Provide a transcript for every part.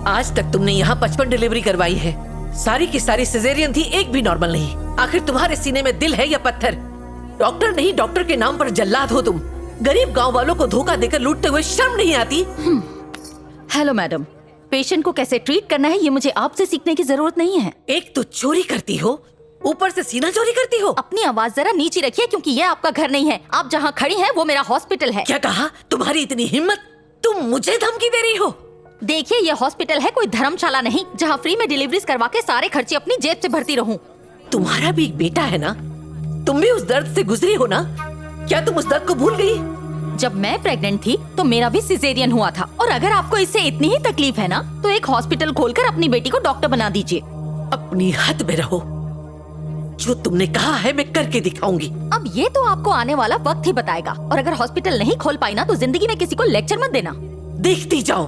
आज तक तुमने यहाँ 55 डिलीवरी करवाई है, सारी की सारी सिजेरियन थी, एक भी नॉर्मल नहीं। आखिर तुम्हारे सीने में दिल है या पत्थर? डॉक्टर नहीं, डॉक्टर के नाम पर जल्लाद हो तुम। गरीब गांव वालों को धोखा देकर लूटते हुए शर्म नहीं आती? हेलो मैडम, पेशेंट को कैसे ट्रीट करना है ये मुझे आपसे सीखने की जरूरत नहीं है। एक तो चोरी करती हो, ऊपर से सीना चोरी करती हो। अपनी आवाज जरा नीचे रखिए, क्योंकि ये आपका घर नहीं है। आप जहाँ खड़ी हैं वो मेरा हॉस्पिटल है। क्या कहा? तुम्हारी इतनी हिम्मत, तुम मुझे धमकी दे रही हो? देखिए, ये हॉस्पिटल है, कोई धर्मशाला नहीं जहाँ फ्री में डिलीवरीज करवा के सारे खर्चे अपनी जेब से भरती रहूं। तुम्हारा भी एक बेटा है ना, तुम भी उस दर्द से गुजरी हो ना? क्या तुम उस दर्द को भूल गई? जब मैं प्रेग्नेंट थी तो मेरा भी सिजेरियन हुआ था, और अगर आपको इससे इतनी ही तकलीफ है ना तो एक हॉस्पिटल खोलकर अपनी बेटी को डॉक्टर बना दीजिए। अपनी हद में रहो, जो तुमने कहा है मैं करके दिखाऊंगी। अब ये तो आपको आने वाला वक्त ही बताएगा, और अगर हॉस्पिटल नहीं खोल पाई ना तो जिंदगी में किसी को लेक्चर मत देना। देखती जाओ।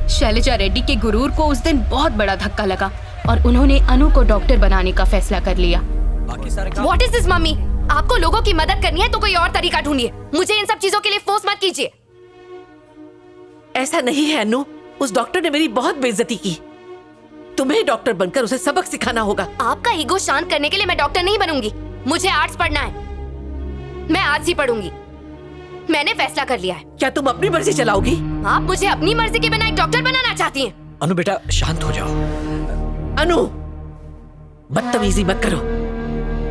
शैलजा रेड्डी के गुरूर को उस दिन बहुत बड़ा धक्का लगा और उन्होंने अनु को डॉक्टर बनाने का फैसला कर लिया। What is this, mummy? आपको लोगों की मदद करनी है तो कोई और तरीका ढूंढिए, मुझे इन सब चीजों के लिए फोर्स मत कीजिए। ऐसा नहीं है अनु, उस डॉक्टर ने मेरी बहुत बेइज्जती की। तुम्हें डॉक्टर बनकर उसे सबक सिखाना होगा। आपका ईगो शांत करने के लिए मैं डॉक्टर नहीं बनूंगी, मुझे आर्ट्स पढ़ना है, मैं आर्ट्स ही पढ़ूंगी। मैंने फैसला कर लिया है। क्या तुम अपनी मर्जी चलाओगी? आप मुझे अपनी मर्जी के बिना एक डॉक्टर बनाना चाहती हैं? अनु बेटा शांत हो जाओ। अनु, बदतमीजी मत करो,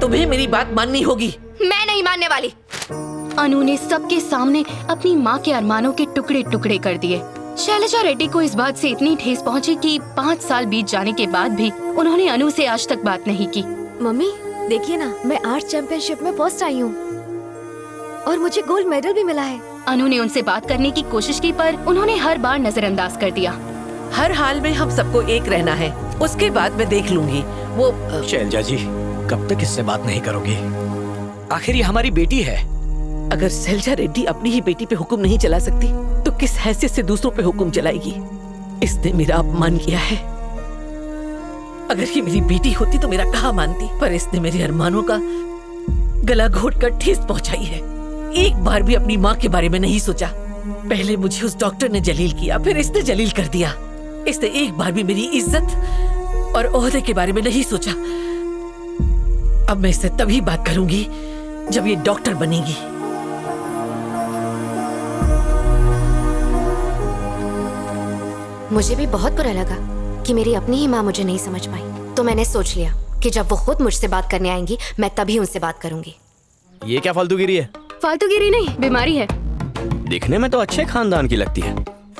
तुम्हें मेरी बात माननी होगी। मैं नहीं मानने वाली। अनु ने सबके सामने अपनी माँ के अरमानों के टुकड़े टुकड़े कर दिए। शैलजा रेड्डी को इस बात से इतनी ठेस पहुंची कि 5 साल बीत जाने के बाद भी उन्होंने अनु से आज तक बात नहीं की। मम्मी देखिए ना, मैं आर्ट चैंपियनशिप में फर्स्ट आई हूँ और मुझे गोल्ड मेडल भी मिला है। अनु ने उनसे बात करने की कोशिश की पर उन्होंने हर बार नजरअंदाज कर दिया। हर हाल में हम सबको एक रहना है, उसके बाद मैं देख लूंगी। वो शैलजा जी, कब तक इससे बात नहीं करोगी? आखिर ये हमारी बेटी है। अगर शैलजा रेड्डी अपनी ही बेटी पे हुक्म नहीं चला सकती तो किस हैसियत से दूसरों पे हुक्म चलाएगी? इसने मेरा अपमान किया है। अगर ये मेरी बेटी होती तो मेरा कहा मानती, पर इसने मेरे अरमानों का गला घोट कर ठेस पहुंचाई है। एक बार भी अपनी माँ के बारे में नहीं सोचा। पहले मुझे उस डॉक्टर ने जलील किया, फिर इसने जलील कर दिया। इसने एक बार भी मेरी इज्जत और ओहदे के बारे में नहीं सोचा। अब मैं इससे तभी बात करूंगी जब ये डॉक्टर बनेगी। मुझे भी बहुत बुरा लगा कि मेरी अपनी ही माँ मुझे नहीं समझ पाई, तो मैंने सोच लिया कि जब वो खुद मुझसे बात करने आएंगी मैं तभी उनसे बात करूंगी। ये क्या फालतूगिरी है? फालतूगिरी नहीं, बीमारी है। दिखने में तो अच्छे खानदान की लगती है।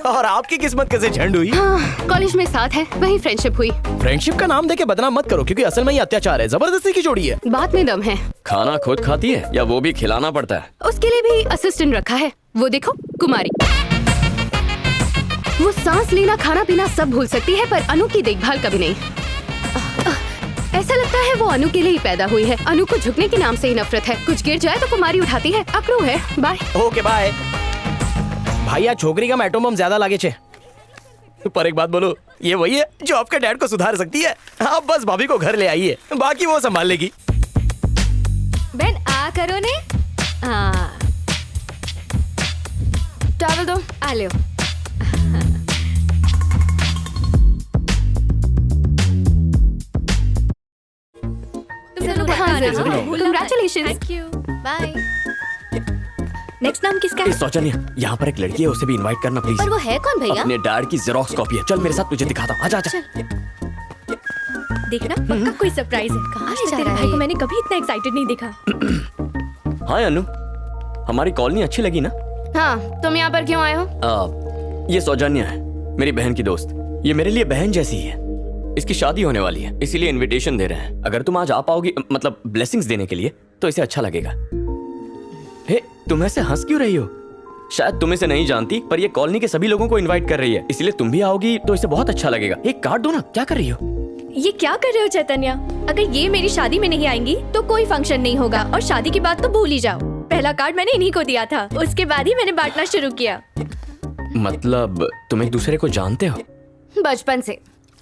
और आपकी किस्मत कैसे झंड हुई? हाँ, कॉलेज में साथ है, वही फ्रेंडशिप हुई। फ्रेंडशिप का नाम देके बदनाम मत करो, क्योंकि असल में ये अत्याचार है, जबरदस्ती की जोड़ी है। बात में दम है। खाना खुद खाती है या वो भी खिलाना पड़ता है? उसके लिए भी असिस्टेंट रखा है। वो देखो, कुमारी। वो सांस लेना, खाना पीना सब भूल सकती है, पर अनु की देखभाल कभी नहीं। ऐसा लगता है वो अनु के लिए ही पैदा हुई है। अनु को झुकने के नाम से ही नफरत है। कुछ गिर जाए तो कुमारी उठाती है। अकड़ू है। बाय। Okay bye. भाई आज छोकरी का एटम बम ज्यादा लागे छे। पर एक बात बोलो, ये वही है जो आपके डैड को सुधार सकती है। आप बस भाभी को घर ले आइए, बाकी वो संभाल लेगी। बहन आ करो ने। हाँ, टॉवल दो, आ ले। Congratulations. Thank you, bye. Next नाम किसका ए, है? सौजन्या, यहाँ पर एक लड़की है, उसे भी इनवाइट करना प्लीज। पर वो है कौन भैया? अपने डैड की जेरोक्स कॉपी है। चल मेरे साथ, तुझे दिखाता हूँ। आजा आजा। देखना, पक्का कोई सरप्राइज है। कहाँ ले जा रहा है? भाई को मैंने कभी इतना एक्साइटेड नहीं देखा। हाँ अनु, हमारी कॉलोनी अच्छी लगी ना? हाँ, तुम यहाँ पर क्यों आए हो? ये सौजन्या है, मेरी बहन की दोस्त। ये मेरे लिए बहन जैसी ही है। इसकी शादी होने वाली है, इसीलिए इनविटेशन दे रहे हैं। अगर तुम आज आ पाओगी, मतलब ब्लेसिंग्स देने के लिए, तो इसे अच्छा लगेगा। हे, तुम ऐसे हंस क्यों रही हो? शायद तुम इसे नहीं जानती, पर ये कॉलोनी के सभी लोगों को इनवाइट कर रही है, इसलिए तुम भी आओगी तो इसे बहुत अच्छा लगेगा। एक कार्ड दो ना। क्या कर रही हो? ये क्या कर रहे हो चैतन्या? अगर ये मेरी शादी में नहीं आएंगी तो कोई फंक्शन नहीं होगा, और शादी की बात तो भूल ही जाओ। पहला कार्ड मैंने इन्हीं को दिया था, उसके बाद ही मैंने बांटना शुरू किया। मतलब तुम एक दूसरे को जानते हो? बचपन से,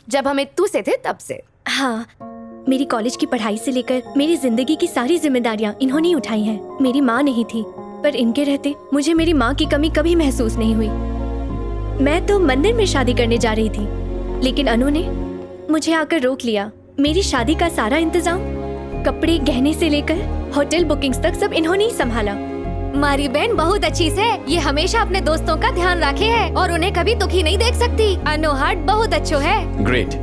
जब हम तू से थे तब से। हाँ, मेरी कॉलेज की पढ़ाई से लेकर मेरी जिंदगी की सारी जिम्मेदारियां इन्होंने ही उठाई हैं। मेरी माँ नहीं थी, पर इनके रहते मुझे मेरी माँ की कमी कभी महसूस नहीं हुई। मैं तो मंदिर में शादी करने जा रही थी, लेकिन अनु ने मुझे आकर रोक लिया। मेरी शादी का सारा इंतजाम, कपड़े गहने से लेकर होटल बुकिंग्स तक सब इन्होंने ही संभाला। मारी बहन बहुत अच्छी से, ये हमेशा अपने दोस्तों का ध्यान रखे है और उन्हें कभी दुखी नहीं देख सकती। अनु हार्ट बहुत अच्छो है। ग्रेट।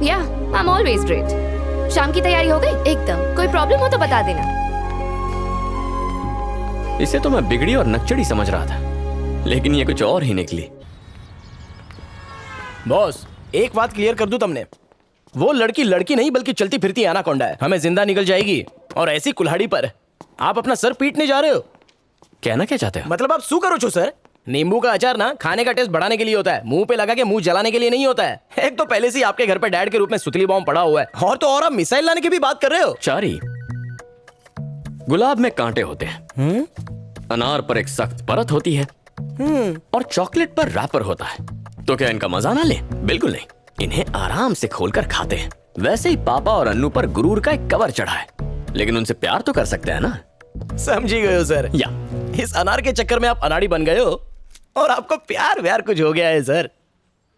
या आई एम ऑलवेज ग्रेट। शाम की तैयारी हो गई? एकदम। कोई प्रॉब्लम हो तो बता देना। इसे तो मैं बिगड़ी और नकचड़ी समझ रहा था, लेकिन ये कुछ और ही निकली। बॉस, एक बात क्लियर कर दूं तुमने, वो लड़की लड़की नहीं बल्कि चलती फिरती एनाकोंडा है। हमें जिंदा निकल जाएगी और ऐसी कुल्हाड़ी पर आप अपना सर पीटने जा रहे हो। कहना क्या चाहते हो? मतलब आप सू करो छो सर। नींबू का अचार ना खाने का टेस्ट बढ़ाने के लिए होता है, मुंह पे लगा के मुंह जलाने के लिए नहीं होता है। एक तो पहले से ही आपके घर पे डैड के रूप में सुतली बॉम्ब पड़ा हुआ है, और तो और आप मिसाइल लाने की भी बात कर रहे हो। चारी, गुलाब में कांटे होते हैं, अनार पर एक सख्त परत होती है, और चॉकलेट पर रैपर होता है। तो क्या इनका मजा ना ले? बिल्कुल नहीं, इन्हें आराम से खोलकर खाते हैं। वैसे ही पापा और अन्नू पर गुरूर का एक कवर चढ़ा है, लेकिन उनसे प्यार तो कर सकते हैं ना। समझी गए हो सर? या इस अनार के चक्कर में आप अनाड़ी बन गए हो और आपको प्यार व्यार कुछ हो गया है सर।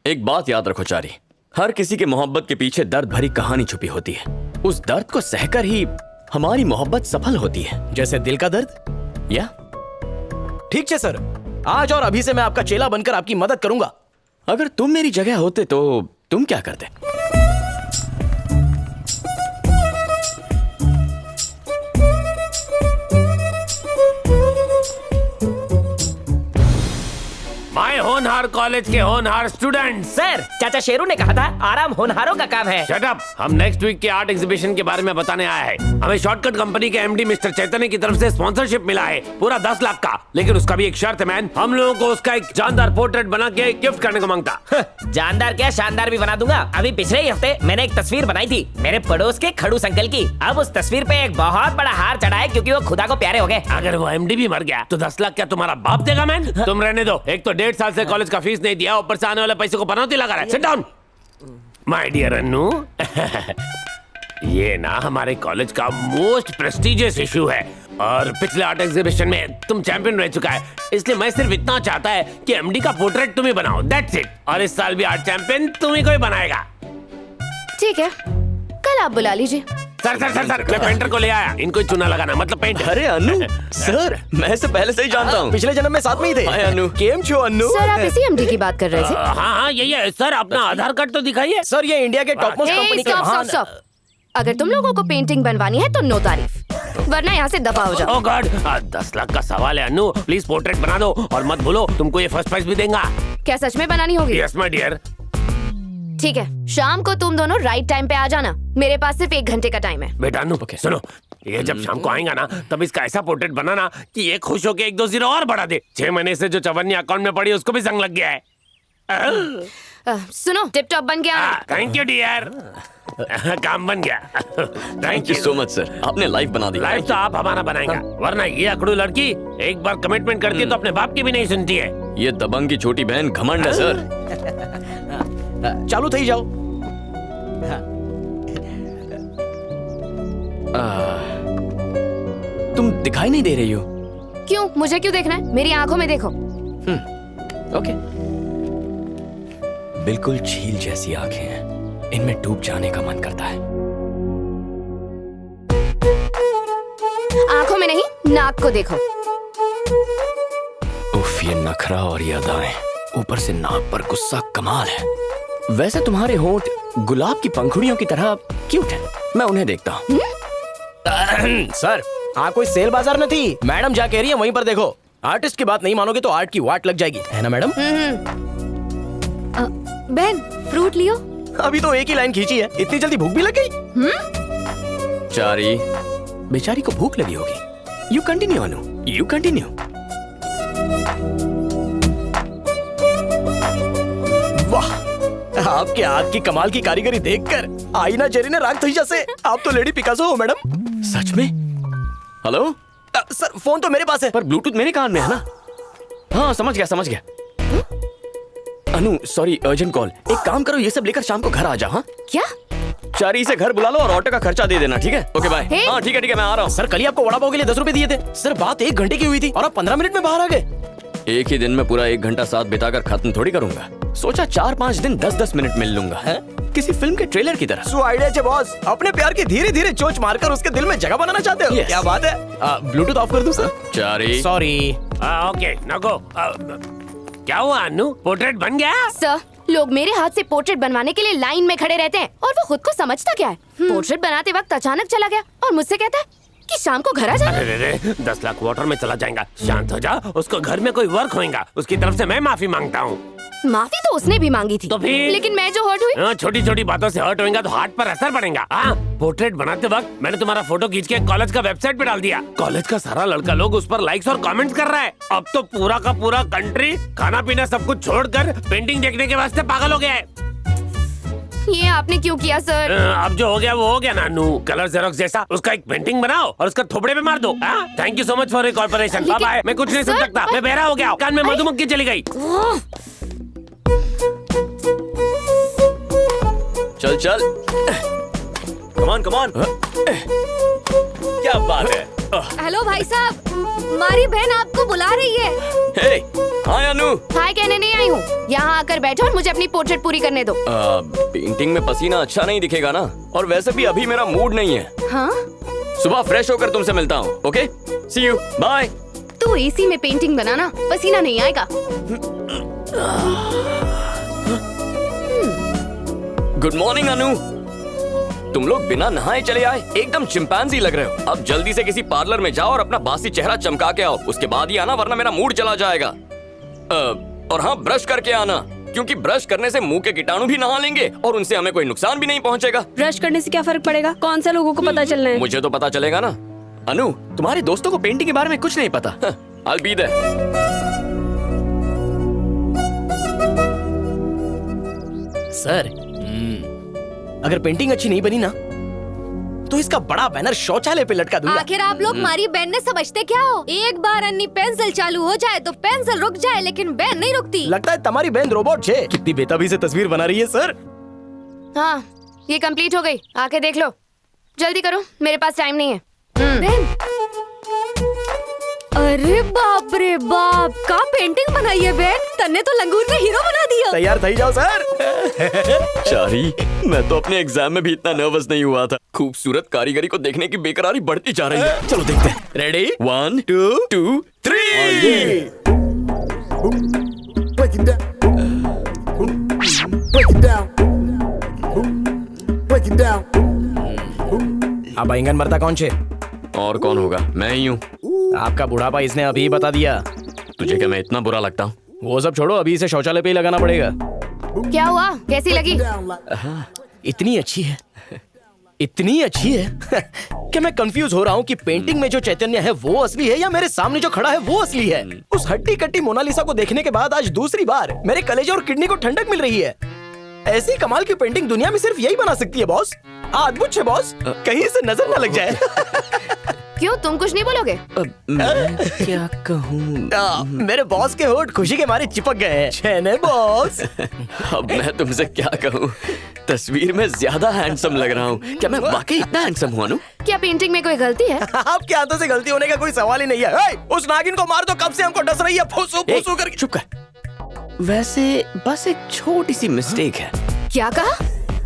एक बात याद रखो चारी, हर किसी के मोहब्बत के पीछे दर्द भरी कहानी छुपी होती है। उस दर्द को सहकर ही हमारी मोहब्बत सफल होती है। जैसे दिल का दर्द। या ठीक है सर, आज और अभी से मैं आपका चेला बनकर आपकी मदद करूंगा। अगर तुम मेरी जगह होते तो तुम क्या करते? माय होनहार कॉलेज के होनहार स्टूडेंट। सर, चाचा शेरू ने कहा था आराम होनहारों का काम है। Shut up. हम नेक्स्ट वीक के आर्ट एग्जीबिशन के बारे में बताने आया है। हमें शॉर्टकट कंपनी के एमडी मिस्टर चैतन्य की तरफ से स्पॉन्सरशिप मिला है, पूरा 10 लाख का। लेकिन उसका भी एक शर्त है मैन, हम लोगों को उसका एक जानदार पोर्ट्रेट बना के गिफ्ट करने को मांगता। जानदार क्या, शानदार भी बना दूंगा। अभी पिछले ही हफ्ते मैंने एक तस्वीर बनाई थी मेरे पड़ोस के खड़ूस अंकल की। अब उस तस्वीर पे एक बहुत बड़ा हार चढ़ा है क्योंकि वो खुदा को प्यारे हो गए। अगर वो एमडी भी मर गया तो 10 लाख क्या तुम्हारा बाप देगा मैन? तुम रहने दो। एक तो 1.5 साल से कॉलेज का फीस नहीं दिया, ऊपर से आने वाले पैसे को पनौती लगा रहा है। Sit down my dear Annu. ये ना हमारे कॉलेज का मोस्ट प्रेस्टिजियस इशू है और पिछले आर्ट एग्जीबिशन में तुम चैंपियन रह चुका है, इसलिए मैं सिर्फ इतना चाहता है कि एमडी का पोर्ट्रेट तुम ही बनाओ, दैट्स इट। और इस साल भी आर्ट चैंपियन तुम ही कोई बनाएगा। ठीक है, कल आप बुला लीजिए। सर सर सर सर, मैं पेंटर को ले आया, इनको चुना लगाना, मतलब पेंट। अरे अन्नू सर, मैं इसे पहले से ही जानता हूँ। पिछले जन्म में साथ में ही थे। हाय अन्नू। केम छो अन्नू? सर, आप इसी एमडी की बात कर रहे थे? हाँ हाँ यही है सर, अपना आधार कार्ड तो दिखाइए। सर, ये इंडिया के टॉप मोस्ट कंपनी के स्टॉप स्टॉप स्टॉप। अगर तुम लोगों को पेंटिंग बनवानी है तो नो तारीफ, वरना यहाँ से दफा हो जाओ। ओह गॉड, 10 लाख का सवाल है अन्नू, प्लीज पोर्ट्रेट बना दो और मत भूलो तुमको ये फर्स्ट प्राइज भी देगा। क्या सच में बनानी होगी? Yes my dear. ठीक है, शाम को तुम दोनों राइट टाइम पे आ जाना। मेरे पास सिर्फ 1 घंटे का टाइम है। बेटा अन्नू सुनो, ये जब शाम को आएगा ना तब इसका ऐसा पोर्ट्रेट बनाना कि ये खुश होके 1-2 जीरो और बढ़ा दे। 6 महीने से जो चवन्नी अकाउंट में पड़ी उसको भी संग लग गया है। सुनो, टिप टॉप बन गया। थैंक यू डियर, काम बन गया। Thank you so much sir, आपने लाइफ बना दी। लाइफ तो आप हमारा बनाएगा, वरना ये अकड़ू लड़की एक बार कमिटमेंट करती है तो अपने बाप की भी नहीं सुनती है। ये दबंग की छोटी बहन घमंड है सर। चालू थई जाओ। तुम दिखाई नहीं दे रही हो। क्यों? मुझे क्यों देखना है? मेरी आंखों में देखो। ओके। बिल्कुल झील जैसी आंखें हैं, इनमें डूब जाने का मन करता है। आंखों में नहीं, नाक को देखो। उफ, ये नखरा और ये अदाएं, ऊपर से नाक पर गुस्सा कमाल है। वैसे तुम्हारे होंठ गुलाब की पंखुड़ियों की तरह क्यूट है, मैं उन्हें देखता हूँ। सर, कोई सेल बाजार में थी, मैडम जा कह रही है वहीं पर देखो। आर्टिस्ट की बात नहीं मानोगे तो आर्ट की वाट लग जाएगी, है ना मैडम? बहन फ्रूट लियो। अभी तो एक ही लाइन खींची है, इतनी जल्दी भूख भी लग गई? चारी, बेचारी को भूख लगी होगी। You continue Anu, you continue. वाह, आपके हाथ की कमाल की कारीगरी देखकर आईना जेरी ने राग थी जैसे। आप तो लेडी पिकासो हो मैडम। सच में? हेलो सर, फोन तो मेरे पास है पर ब्लूटूथ मेरे कान में है ना। हाँ समझ गया समझ गया। अनु सॉरी, अर्जेंट कॉल। एक काम करो, ये सब लेकर शाम को घर आ जा। हाँ क्या? चारी से घर बुला लो और ऑटो का खर्चा दे देना, ठीक है? Okay bye. हाँ ठीक है मैं आ रहा हूँ। सर, कल ही आपको वड़ा पाव के लिए 10 रुपए दिए थे। सर, बात 1 घंटे की हुई थी और आप 15 मिनट में बाहर आ गए। एक ही दिन में पूरा 1 घंटा साथ बिताकर खत्म थोड़ी करूंगा। सोचा 4-5 दिन 10-10 मिनट मिल लूंगा है? किसी फिल्म के ट्रेलर की तरह। सो आइडिया है बॉस, अपने प्यार की धीरे धीरे चोंच मारकर उसके दिल में जगह बनाना चाहते हो? Yes. क्या बात है। ब्लूटूथ ऑफ कर दूं सर? चारी सॉरी। ओके नको। क्या हुआ अनु, पोर्ट्रेट बन गया? सर, लोग मेरे हाथ से पोर्ट्रेट बनवाने के लिए लाइन में खड़े रहते हैं और वो खुद को समझता क्या है। पोर्ट्रेट बनाते वक्त अचानक चला गया और मुझसे कहता है कि शाम को घर आ जाना। अरे 10 लाख वाटर में चला जाएगा। शांत हो जा, उसको घर में कोई वर्क होएगा, उसकी तरफ से मैं माफी मांगता हूँ। माफी तो उसने भी मांगी थी, तो फिर? लेकिन मैं जो हर्ट हुई। छोटी छोटी बातों से हर्ट होएगा तो हार्ट पर असर पड़ेगा। पोर्ट्रेट बनाते वक्त मैंने तुम्हारा फोटो खींच के कॉलेज का वेबसाइट पे डाल दिया। कॉलेज का सारा लड़का लोग उस पर लाइक्स और कमेंट्स कर रहा है। अब तो पूरा का पूरा कंट्री खाना पीना सब कुछ छोड़कर पेंटिंग देखने के वास्ते पागल हो गया है। ये आपने क्यों किया सर? अब जो हो गया वो हो गया नानू। कलर जेरोक्स जैसा उसका एक पेंटिंग बनाओ और उसका थोपड़े पे मार दो। Thank you so much for your corporation. Bye bye. मैं कुछ नहीं सुन सकता, मैं बहरा हो गया। कान में मधुमक्खी चली गई। चल चल, कमान कमान। क्या बात है? हेलो भाई साहब, हमारी बहन आपको बुला रही है। हे, हाय अनु। हाय कहने नहीं आई हूँ, यहाँ आकर बैठो और मुझे अपनी पोर्ट्रेट पूरी करने दो। पेंटिंग में पसीना अच्छा नहीं दिखेगा ना, और वैसे भी अभी मेरा मूड नहीं है। हाँ? सुबह फ्रेश होकर तुमसे मिलता हूँ। Okay, see you, bye. तू एसी में पेंटिंग बनाना, पसीना नहीं आएगा। Good morning Anu. तुम लोग बिना नहाए चले आए, एकदम चिंपैंजी लग रहे हो। अब जल्दी से किसी पार्लर में जाओ और अपना बासी चेहरा चमका के आओ, उसके बाद ही आना वरना मेरा मूड चला जाएगा। और हाँ, ब्रश करके आना, क्योंकि ब्रश करने से मुंह के कीटाणु भी नहा लेंगे और उनसे हमें कोई नुकसान भी नहीं पहुंचेगा। ब्रश करने से क्या फर्क पड़ेगा? कौन सा लोगों को पता चलना है? मुझे तो पता चलेगा ना। अनु, तुम्हारे दोस्तों को पेंटिंग के बारे में कुछ नहीं पता। I'll be there. सर, अगर पेंटिंग अच्छी नहीं बनी ना तो इसका बड़ा बैनर शौचालय पे लटका दूंगा। आखिर आप लोग हमारी बहन ने समझते क्या हो? एक बार अन्नी पेंसिल चालू हो जाए तो पेंसिल रुक जाए, लेकिन बहन नहीं रुकती। लगता है तुम्हारी बहन रोबोट है। कितनी बेताबी से तस्वीर बना रही है सर। हाँ, ये कंप्लीट हो गई, आके देख लो। जल्दी करो, मेरे पास टाइम नहीं है। बहन, अरे बाप रे बाप, का पेंटिंग बनाई है बहन। तन्ने तो लंगूर में हीरो बना दिया। तैयार थई जाओ सर। चारी, मैं तो अपने एग्जाम में भी इतना नर्वस नहीं हुआ था। खूबसूरत कारीगरी को देखने की बेकरारी बढ़ती जा रही है। चलो देखते हैं। रेडी? 1 2 3। अब आइंगन मरता कौन छे? और कौन होगा? मैं ही हूँ। आपका बुढ़ापा इसने अभी बता दिया। तुझे क्या मैं इतना बुरा लगता हूँ? वो सब छोड़ो, अभी इसे शौचालय पे ही लगाना पड़ेगा। क्या हुआ, कैसी लगी? इतनी अच्छी है, इतनी अच्छी है कि मैं कंफ्यूज हो रहा हूँ कि पेंटिंग में जो चैतन्य है वो असली है या मेरे सामने जो खड़ा है वो असली है। उस हट्टी कट्टी मोनालिसा को देखने के बाद आज दूसरी बार मेरे कलेजे और किडनी को ठंडक मिल रही है। ऐसी कमाल की पेंटिंग दुनिया में सिर्फ यही बना सकती है बॉस। अद्भुत है बॉस, कहीं से नजर न लग जाए। क्यों, तुम कुछ नहीं बोलोगे? मैं क्या कहूँ? मेरे बॉस के होंठ खुशी के मारे चिपक गए हैं। छेने बॉस। अब मैं तुमसे क्या कहूँ? तस्वीर में ज्यादा हैंडसम लग रहा हूँ। क्या मैं वाकई इतना हैंडसम हुआ नू? क्या पेंटिंग में कोई गलती है? आपके हाथों से गलती होने का कोई सवाल ही नहीं है। उस नागिन को मार दो, कब से हमको डस रही है। फुसू फुसू करके। चुप कर। वैसे बस एक छोटी सी मिस्टेक है। क्या कहा?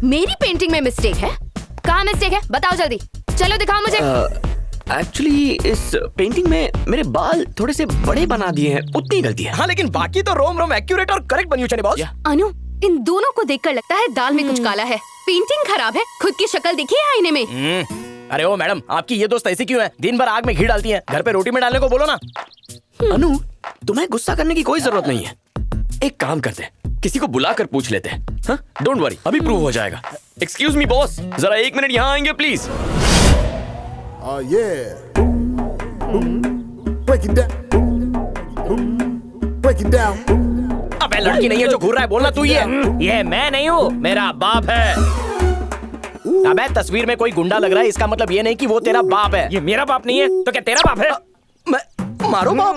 मेरी पेंटिंग में मिस्टेक है? कहाँ मिस्टेक है, बताओ जल्दी। चलो दिखाओ मुझे। एक्चुअली इस पेंटिंग में मेरे बाल थोड़े से बड़े बना दिए हैं, उतनी गलती है। हाँ, लेकिन बाकी तो रोम रोम एक्यूरेट और करेक्ट बनी हुई है बॉस। अनु, इन दोनों को देखकर लगता है दाल में कुछ काला है। पेंटिंग खराब है, खुद की शक्ल देखी है आईने में? अरे ओ मैडम, आपकी ये दोस्त ऐसी क्यों है? दिन भर आग में घी डालती है, घर पे रोटी में डालने को बोलो ना। अनु, तुम्हें गुस्सा करने की कोई जरूरत नहीं है। एक काम करते हैं, किसी को बुलाकर पूछ लेते हैं। हाँ, डोंट वरी, अभी प्रूव हो जाएगा। एक्सक्यूज मी बॉस, जरा 1 मिनट यहाँ आएंगे प्लीज। अबे लड़की नहीं है जो घूर रहा है, बोलना तू ही है। ये मैं नहीं हूँ, मेरा बाप है। अबे तस्वीर में कोई गुंडा लग रहा है, इसका मतलब ये नहीं कि वो तेरा बाप है। ये मेरा बाप नहीं है तो क्या तेरा बाप है? मैं मारो बाप?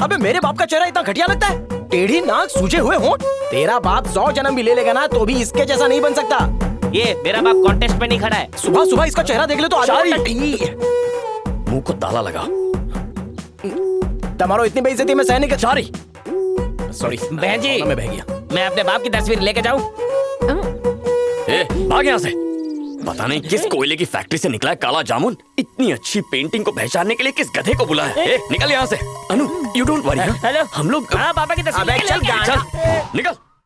अबे मेरे बाप का चेहरा इतना घटिया लगता है? टेढ़ी नाक, सूजे हुए होंठ। तेरा बाप 100 जन्म भी ले लेगा ना तो भी इसके जैसा नहीं बन सकता। ये मेरा बाप कॉन्टेस्ट में नहीं खड़ा है। सुबह सुबह इसका चेहरा देख ले तो मुंह को ताला लगा। तुम्हारो इतनी बेइज्जती में सह नहीं कर। चारी, सॉरी बहन जी मैं बह गया। मैं अपने बाप की तस्वीर लेके जाऊं? भाग यहाँ से। पता नहीं किस कोयले की फैक्ट्री से निकला है काला जामुन। इतनी अच्छी पेंटिंग को पहचानने के लिए किस गधे को बुलाया है? निकल यहाँ से। अनु, यू डोंट वरी। हेलो, हम लोग हाँ पापा की तस्वीर चल निकल।